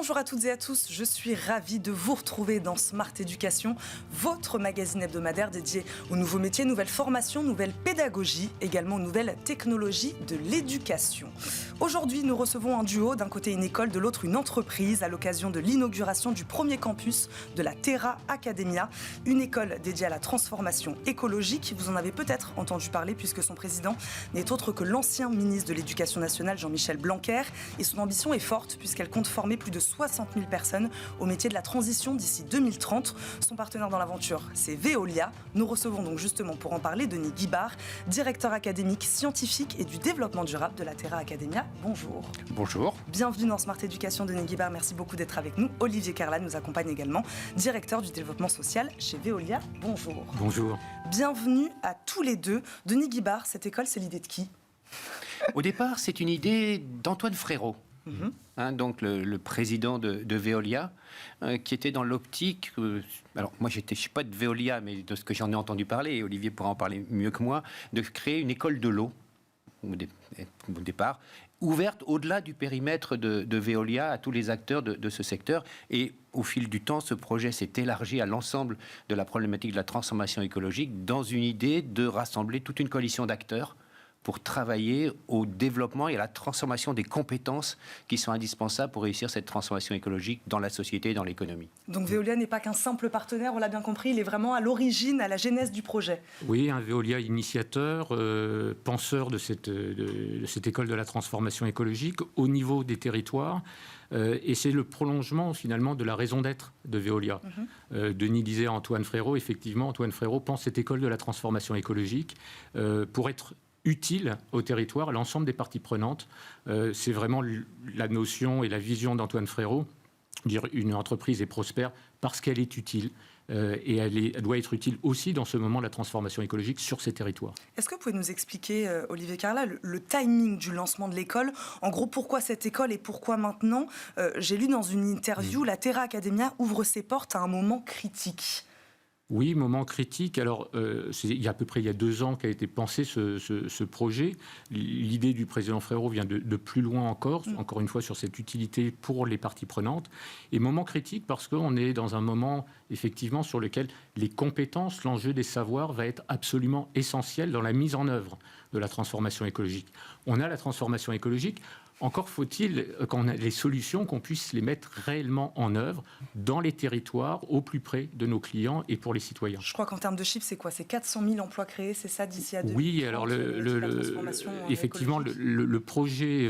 Bonjour à toutes et à tous, je suis ravie de vous retrouver dans Smart Éducation, votre magazine hebdomadaire dédié aux nouveaux métiers, nouvelles formations, nouvelles pédagogies, également aux nouvelles technologies de l'éducation. Aujourd'hui, nous recevons un duo, d'un côté une école, de l'autre une entreprise, à l'occasion de l'inauguration du premier campus de la Terra Academia, une école dédiée à la transformation écologique. Vous en avez peut-être entendu parler puisque son président n'est autre que l'ancien ministre de l'Éducation nationale, Jean-Michel Blanquer, et son ambition est forte puisqu'elle compte former plus de 60 000 personnes au métier de la transition d'ici 2030. Son partenaire dans l'aventure, c'est Veolia. Nous recevons donc justement pour en parler Denis Guibard, directeur académique, scientifique et du développement durable de la Terra Academia. Bonjour. Bonjour. Bienvenue dans Smart Éducation, Denis Guibard. Merci beaucoup d'être avec nous. Olivier Carla nous accompagne également, directeur du développement social chez Veolia. Bonjour. Bonjour. Bienvenue à tous les deux. Denis Guibard, cette école, c'est l'idée de qui ? Au départ, c'est une idée d'Antoine Frérot. Donc le président de Veolia, qui était dans l'optique... alors moi, je ne suis pas de Veolia, mais de ce que j'en ai entendu parler, et Olivier pourra en parler mieux que moi, de créer une école de l'eau, au départ, ouverte au-delà du périmètre de Veolia à tous les acteurs de ce secteur. Et au fil du temps, ce projet s'est élargi à l'ensemble de la problématique de la transformation écologique dans une idée de rassembler toute une coalition d'acteurs pour travailler au développement et à la transformation des compétences qui sont indispensables pour réussir cette transformation écologique dans la société et dans l'économie. Donc Veolia n'est pas qu'un simple partenaire, on l'a bien compris, il est vraiment à l'origine, à la genèse du projet. Oui, un Veolia initiateur, penseur de cette école de la transformation écologique au niveau des territoires. Et c'est le prolongement finalement de la raison d'être de Veolia. Denis disait à Antoine Frérot, effectivement, Antoine Frérot pense cette école de la transformation écologique pour être utile au territoire, à l'ensemble des parties prenantes. C'est vraiment la notion et la vision d'Antoine Frérot. Dire une entreprise est prospère parce qu'elle est utile. Et elle doit être utile aussi dans ce moment de la transformation écologique sur ces territoires. Est-ce que vous pouvez nous expliquer, Olivier Carla, le timing du lancement de l'école ? En gros, pourquoi cette école et pourquoi maintenant ? J'ai lu dans une interview, la Terra Academia ouvre ses portes à un moment critique. Oui, moment critique. Alors, il y a à peu près 2 ans qu'a été pensé ce projet. L'idée du président Frérot vient de plus loin encore une fois sur cette utilité pour les parties prenantes. Et moment critique parce qu'on est dans un moment, effectivement, sur lequel les compétences, l'enjeu des savoirs va être absolument essentiel dans la mise en œuvre de la transformation écologique. On a la transformation écologique. Encore faut-il qu'on ait les solutions, qu'on puisse les mettre réellement en œuvre dans les territoires, au plus près de nos clients et pour les citoyens. Je crois qu'en termes de chiffres, c'est quoi ? C'est 400 000 emplois créés, c'est ça d'ici à 2030 ? Oui, alors effectivement, le projet,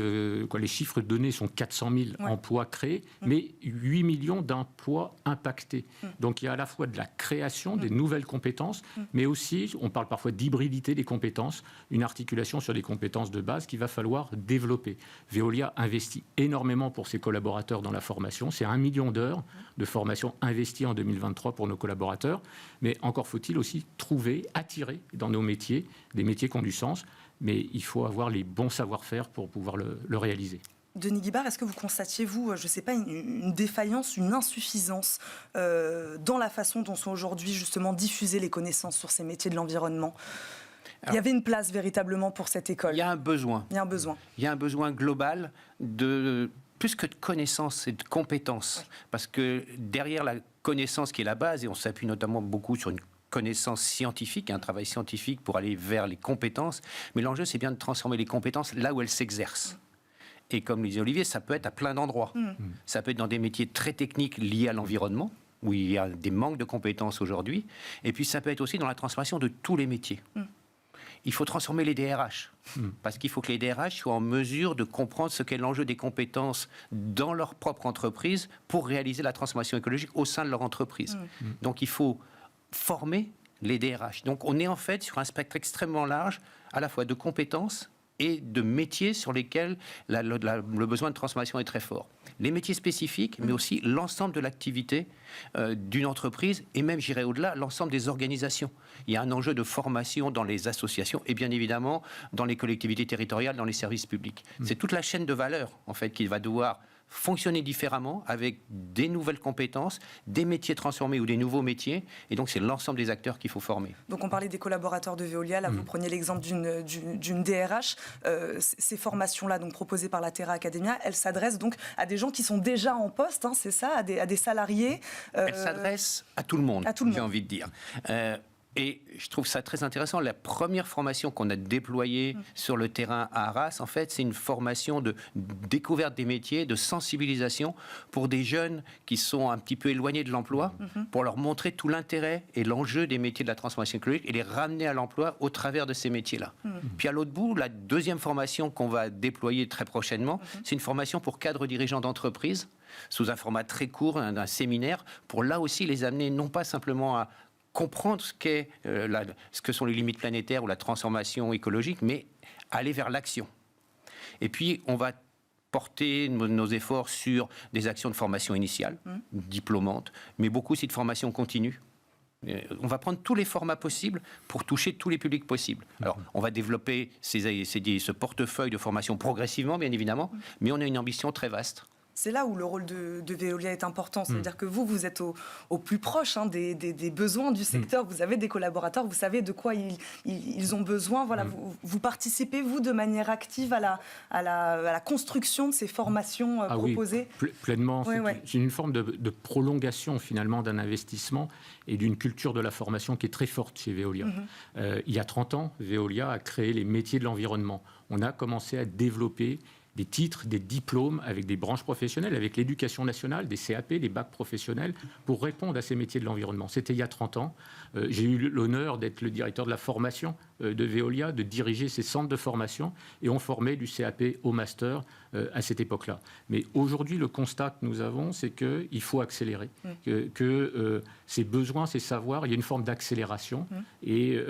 les chiffres donnés sont 400 000 emplois créés, mais 8 millions d'emplois impactés. Donc il y a à la fois de la création des nouvelles compétences, mais aussi, on parle parfois d'hybridité des compétences, une articulation sur des compétences de base qu'il va falloir développer. Veolia investit énormément pour ses collaborateurs dans la formation. C'est 1 million d'heures de formation investies en 2023 pour nos collaborateurs. Mais encore faut-il aussi trouver, attirer dans nos métiers, des métiers qui ont du sens. Mais il faut avoir les bons savoir-faire pour pouvoir le réaliser. Denis Guibard, est-ce que vous constatiez, vous, je ne sais pas, une défaillance, une insuffisance dans la façon dont sont aujourd'hui justement diffusées les connaissances sur ces métiers de l'environnement ? Il y avait une place véritablement pour cette école. Il y a un besoin. Il y a un besoin. Il y a un besoin global de plus que de connaissances et de compétences. Oui. Parce que derrière la connaissance qui est la base, et on s'appuie notamment beaucoup sur une connaissance scientifique, un travail scientifique pour aller vers les compétences, mais l'enjeu c'est bien de transformer les compétences là où elles s'exercent. Et comme le disait Olivier, ça peut être à plein d'endroits. Ça peut être dans des métiers très techniques liés à l'environnement, où il y a des manques de compétences aujourd'hui, et puis ça peut être aussi dans la transformation de tous les métiers. Il faut transformer les DRH, parce qu'il faut que les DRH soient en mesure de comprendre ce qu'est l'enjeu des compétences dans leur propre entreprise pour réaliser la transformation écologique au sein de leur entreprise. Donc il faut former les DRH. Donc on est en fait sur un spectre extrêmement large, à la fois de compétences et de métiers sur lesquels le besoin de transformation est très fort. Les métiers spécifiques, mais aussi l'ensemble de l'activité d'une entreprise, et même, j'irai au-delà, l'ensemble des organisations. Il y a un enjeu de formation dans les associations, et bien évidemment, dans les collectivités territoriales, dans les services publics. C'est toute la chaîne de valeur, en fait, qui va devoir fonctionner différemment avec des nouvelles compétences, des métiers transformés ou des nouveaux métiers. Et donc, c'est l'ensemble des acteurs qu'il faut former. Donc, on parlait des collaborateurs de Veolia. Là, vous preniez l'exemple d'une DRH. Ces formations-là, donc proposées par la Terra Academia, elles s'adressent donc à des gens qui sont déjà en poste, c'est ça, à des salariés. Elles s'adressent à tout le monde, j'ai envie de dire. Et je trouve ça très intéressant. La première formation qu'on a déployée sur le terrain à Arras, en fait, c'est une formation de découverte des métiers, de sensibilisation pour des jeunes qui sont un petit peu éloignés de l'emploi, pour leur montrer tout l'intérêt et l'enjeu des métiers de la transformation écologique et les ramener à l'emploi au travers de ces métiers-là. Puis à l'autre bout, la deuxième formation qu'on va déployer très prochainement, c'est une formation pour cadres dirigeants d'entreprise, sous un format très court, d'un séminaire, pour là aussi les amener non pas simplement à comprendre ce que sont les limites planétaires ou la transformation écologique, mais aller vers l'action. Et puis, on va porter nos efforts sur des actions de formation initiale, diplômantes, mais beaucoup aussi de formation continue. On va prendre tous les formats possibles pour toucher tous les publics possibles. Alors, on va développer ce portefeuille de formation progressivement, bien évidemment, mais on a une ambition très vaste. C'est là où le rôle de Veolia est important. C'est-à-dire que vous êtes au plus proche des besoins du secteur. Vous avez des collaborateurs, vous savez de quoi ils ont besoin. Voilà, vous participez, vous, de manière active à la construction de ces formations proposées. Oui, pleinement. C'est une forme de prolongation, finalement, d'un investissement et d'une culture de la formation qui est très forte chez Veolia. Il y a 30 ans, Veolia a créé les métiers de l'environnement. On a commencé à développer des titres, des diplômes avec des branches professionnelles, avec l'éducation nationale, des CAP, des bacs professionnels, pour répondre à ces métiers de l'environnement. C'était il y a 30 ans. J'ai eu l'honneur d'être le directeur de la formation de Veolia, de diriger ces centres de formation, et on formait du CAP au master à cette époque-là. Mais aujourd'hui, le constat que nous avons, c'est qu'il faut accélérer, que ces besoins, ces savoirs, il y a une forme d'accélération, et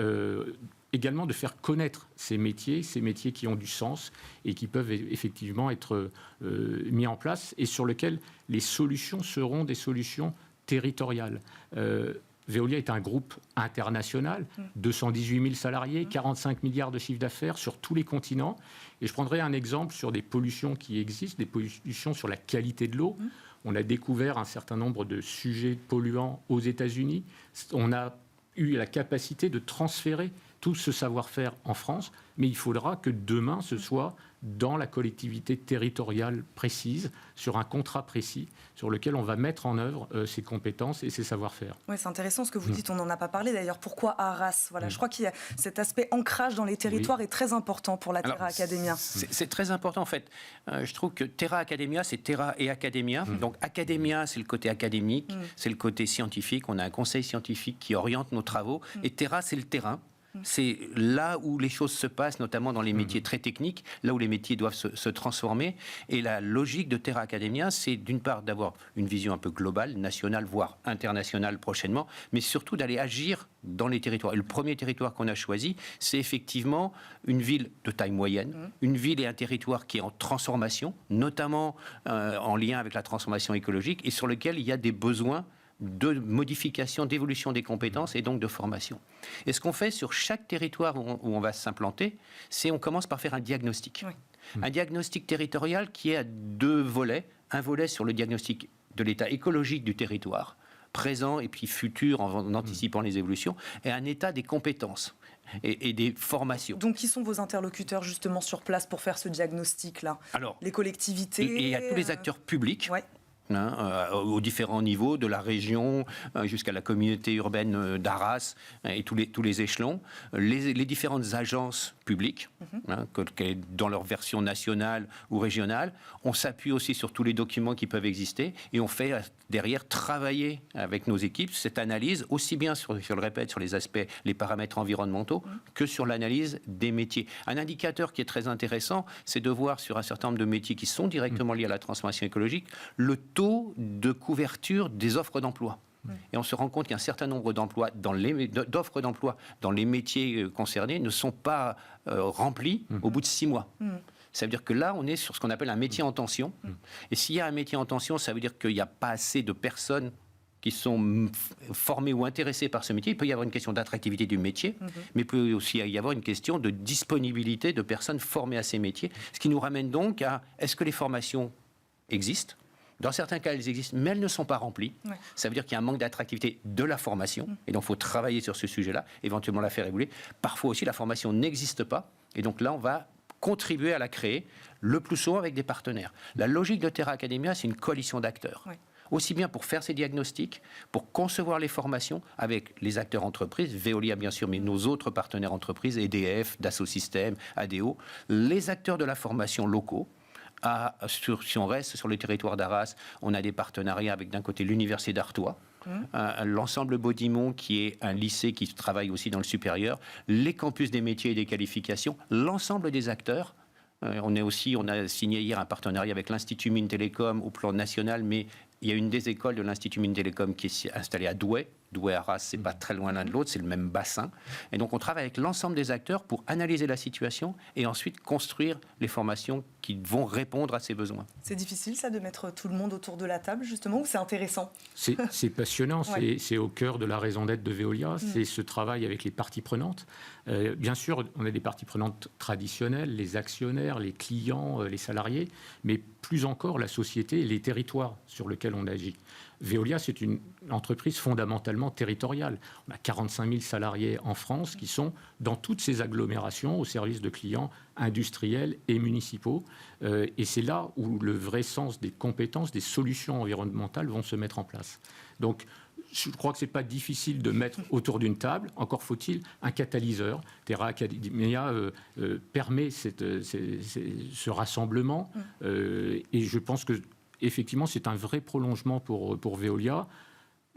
également de faire connaître ces métiers qui ont du sens et qui peuvent effectivement être mis en place et sur lesquels les solutions seront des solutions territoriales. Veolia est un groupe international, 218 000 salariés, 45 milliards de chiffre d'affaires sur tous les continents. Et je prendrai un exemple sur des pollutions qui existent, des pollutions sur la qualité de l'eau. On a découvert un certain nombre de sujets polluants aux États-Unis. On a eu la capacité de transférer tout ce savoir-faire en France, mais il faudra que demain, ce soit dans la collectivité territoriale précise, sur un contrat précis, sur lequel on va mettre en œuvre ces compétences et ces savoir-faire. Oui, c'est intéressant ce que vous dites, on n'en a pas parlé d'ailleurs. Pourquoi Arras ? Voilà, je crois qu'il y a cet aspect ancrage dans les territoires est très important pour la Terra Academia. C'est très important en fait. Je trouve que Terra Academia, c'est Terra et Academia. Donc Academia, c'est le côté académique, c'est le côté scientifique. On a un conseil scientifique qui oriente nos travaux. Et Terra, c'est le terrain. C'est là où les choses se passent, notamment dans les métiers très techniques, là où les métiers doivent se transformer. Et la logique de Terra Academia, c'est d'une part d'avoir une vision un peu globale, nationale, voire internationale prochainement, mais surtout d'aller agir dans les territoires. Et le premier territoire qu'on a choisi, c'est effectivement une ville de taille moyenne, une ville et un territoire qui est en transformation, notamment en lien avec la transformation écologique, et sur lequel il y a des besoins de modification, d'évolution des compétences et donc de formation. Et ce qu'on fait sur chaque territoire où on va s'implanter, c'est on commence par faire un diagnostic. Un diagnostic territorial qui est à deux volets. Un volet sur le diagnostic de l'état écologique du territoire, présent et puis futur en anticipant les évolutions, et un état des compétences et des formations. Donc, qui sont vos interlocuteurs justement sur place pour faire ce diagnostic-là ? Alors, les collectivités... Et il y a tous les acteurs publics. Aux différents niveaux, de la région jusqu'à la communauté urbaine d'Arras et tous les échelons, les différentes agences publiques, dans leur version nationale ou régionale. On s'appuie aussi sur tous les documents qui peuvent exister et on fait derrière travailler avec nos équipes cette analyse, aussi bien sur les aspects, les paramètres environnementaux, que sur l'analyse des métiers. Un indicateur qui est très intéressant, c'est de voir sur un certain nombre de métiers qui sont directement liés à la transformation écologique, le taux de couverture des offres d'emploi. Et on se rend compte qu'un certain nombre d'offres d'emploi dans les métiers concernés ne sont pas remplis au bout de 6 mois. Ça veut dire que là, on est sur ce qu'on appelle un métier en tension. Et s'il y a un métier en tension, ça veut dire qu'il n'y a pas assez de personnes qui sont formées ou intéressées par ce métier. Il peut y avoir une question d'attractivité du métier, mais il peut aussi y avoir une question de disponibilité de personnes formées à ces métiers. Ce qui nous ramène donc à, est-ce que les formations existent ? Dans certains cas, elles existent, mais elles ne sont pas remplies. Ouais. Ça veut dire qu'il y a un manque d'attractivité de la formation. Et donc, il faut travailler sur ce sujet-là, éventuellement la faire évoluer. Parfois aussi, la formation n'existe pas. Et donc là, on va contribuer à la créer, le plus souvent avec des partenaires. La logique de Terra Academia, c'est une coalition d'acteurs. Ouais. Aussi bien pour faire ces diagnostics, pour concevoir les formations avec les acteurs entreprises, Veolia bien sûr, mais nos autres partenaires entreprises, EDF, Dassault Systèmes, ADO, les acteurs de la formation locaux. Si on reste sur le territoire d'Arras, on a des partenariats avec d'un côté l'Université d'Artois, l'ensemble Baudimont qui est un lycée qui travaille aussi dans le supérieur, les campus des métiers et des qualifications, l'ensemble des acteurs. On a signé hier un partenariat avec l'Institut Mines Télécom au plan national, mais il y a une des écoles de l'Institut Mines Télécom qui est installée à Douai. Douai-Arras, c'est pas très loin l'un de l'autre, c'est le même bassin. Et donc on travaille avec l'ensemble des acteurs pour analyser la situation et ensuite construire les formations qui vont répondre à ces besoins. C'est difficile ça de mettre tout le monde autour de la table justement, ou c'est intéressant? C'est passionnant, ouais. C'est au cœur de la raison d'être de Veolia, c'est ce travail avec les parties prenantes. Bien sûr, on a des parties prenantes traditionnelles, les actionnaires, les clients, les salariés, mais plus encore la société et les territoires sur lesquels on agit. Veolia, c'est une entreprise fondamentalement territoriale. On a 45 000 salariés en France qui sont dans toutes ces agglomérations au service de clients industriels et municipaux. Et c'est là où le vrai sens des compétences, des solutions environnementales vont se mettre en place. Donc, je crois que ce n'est pas difficile de mettre autour d'une table, encore faut-il un catalyseur. Terra Academia permet ce rassemblement et je pense que effectivement, c'est un vrai prolongement pour Veolia.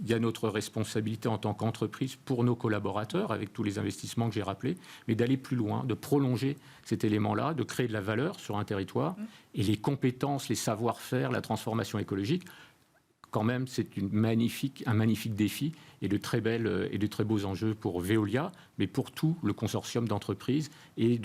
Il y a notre responsabilité en tant qu'entreprise pour nos collaborateurs, avec tous les investissements que j'ai rappelés, mais d'aller plus loin, de prolonger cet élément-là, de créer de la valeur sur un territoire. Et les compétences, les savoir-faire, la transformation écologique, quand même, c'est un magnifique défi et de très beaux enjeux pour Veolia, mais pour tout le consortium d'entreprises et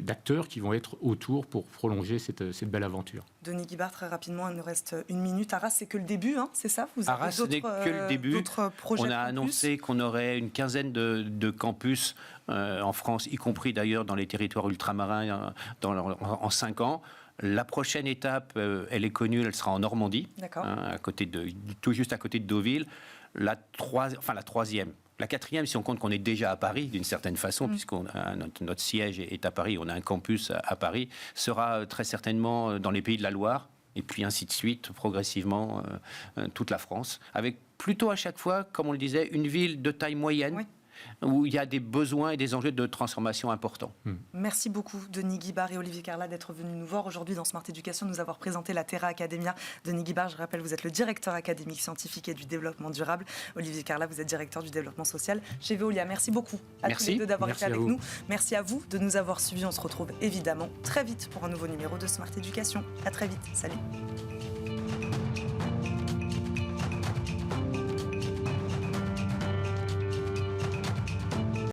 d'acteurs qui vont être autour pour prolonger cette belle aventure. Denis Guibard, très rapidement, il nous reste une minute. Arras, c'est que le début, hein, c'est ça? Vous Arras, ce n'est que le début. On a annoncé qu'on aurait une quinzaine de campus en France, y compris d'ailleurs dans les territoires ultramarins en 5 ans. La prochaine étape, elle est connue, elle sera en Normandie, tout juste à côté de Deauville. La troisième. La quatrième, si on compte qu'on est déjà à Paris, d'une certaine façon, puisqu'on a notre siège est à Paris, on a un campus à Paris, sera très certainement dans les Pays de la Loire, et puis ainsi de suite, progressivement, toute la France, avec plutôt à chaque fois, comme on le disait, une ville de taille moyenne, où il y a des besoins et des enjeux de transformation importants. Merci beaucoup, Denis Guibard et Olivier Carla, d'être venus nous voir aujourd'hui dans Smart Education, nous avoir présenté la Terra Academia. Denis Guibard, je rappelle, vous êtes le directeur académique scientifique et du développement durable. Olivier Carla, vous êtes directeur du développement social chez Veolia. Merci beaucoup à tous les deux d'avoir été avec nous. Merci à vous de nous avoir suivis. On se retrouve évidemment très vite pour un nouveau numéro de Smart Education. À très vite. Salut.